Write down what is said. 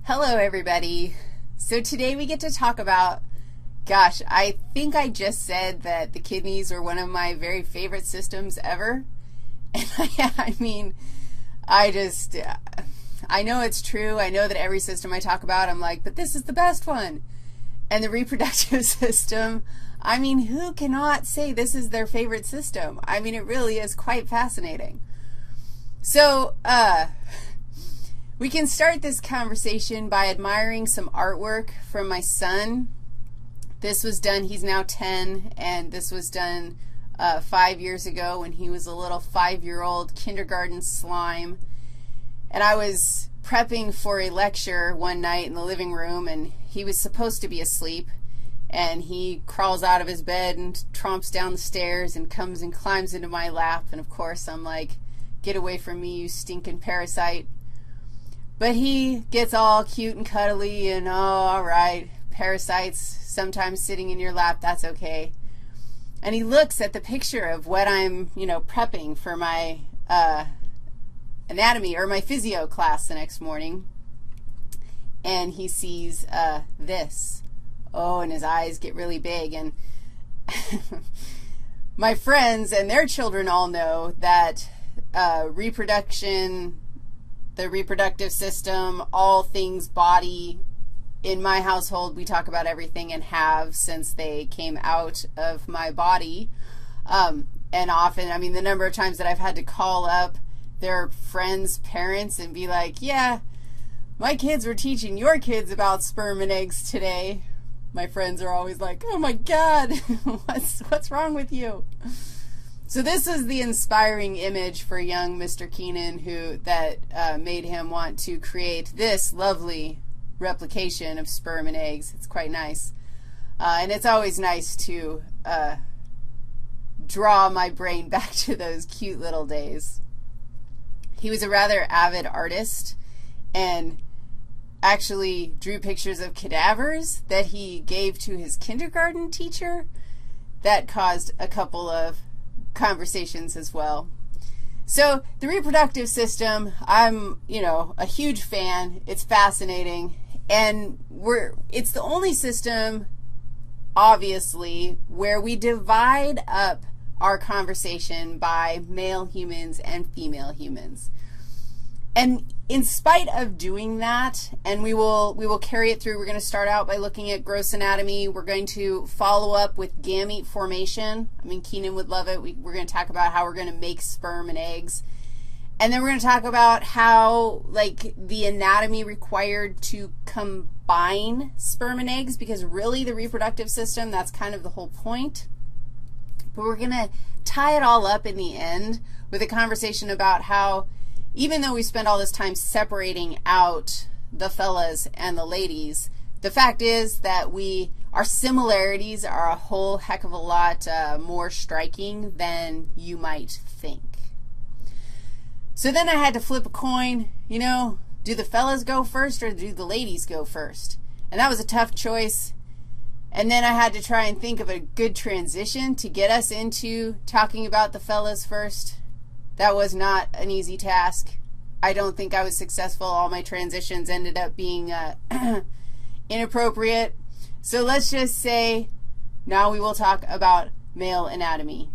Hello, everybody. So today we get to talk about, gosh, I think I just said that the kidneys are one of my very favorite systems ever. And I know it's true. I know that every system I talk about, I'm like, but this is the best one. And the reproductive system, who cannot say this is their favorite system? It really is quite fascinating. So, we can start this conversation by admiring some artwork from my son. This was done, he's now 10, and this was done 5 years ago when he was a little 5-year-old kindergarten slime. And I was prepping for a lecture one night in the living room, and he was supposed to be asleep. And he crawls out of his bed and tromps down the stairs and comes and climbs into my lap. And, of course, I'm like, get away from me, you stinking parasite. But he gets all cute and cuddly and, oh, all right, parasites sometimes sitting in your lap, that's okay. And he looks at the picture of what I'm, prepping for my anatomy or my physio class the next morning, and he sees this. Oh, and his eyes get really big. And my friends and their children all know that reproduction, the reproductive system, all things body. In my household, we talk about everything and have since they came out of my body. And often, the number of times that I've had to call up their friends' parents and be like, yeah, my kids were teaching your kids about sperm and eggs today. My friends are always like, oh, my God, what's wrong with you? So this is the inspiring image for young Mr. Keenan that made him want to create this lovely replication of sperm and eggs. It's quite nice. And it's always nice to draw my brain back to those cute little days. He was a rather avid artist and actually drew pictures of cadavers that he gave to his kindergarten teacher. That caused a couple of conversations as well. So the reproductive system, I'm, a huge fan. It's fascinating. And it's the only system, obviously, where we divide up our conversation by male humans and female humans. And in spite of doing that, and we will carry it through, we're going to start out by looking at gross anatomy. We're going to follow up with gamete formation. Keenan would love it. We're going to talk about how we're going to make sperm and eggs. And then we're going to talk about how, the anatomy required to combine sperm and eggs, because really the reproductive system, that's kind of the whole point. But we're going to tie it all up in the end with a conversation about how, even though we spend all this time separating out the fellas and the ladies, the fact is that our similarities are a whole heck of a lot more striking than you might think. So then I had to flip a coin, do the fellas go first or do the ladies go first? And that was a tough choice. And then I had to try and think of a good transition to get us into talking about the fellas first. That was not an easy task. I don't think I was successful. All my transitions ended up being inappropriate. So let's just say now we will talk about male anatomy.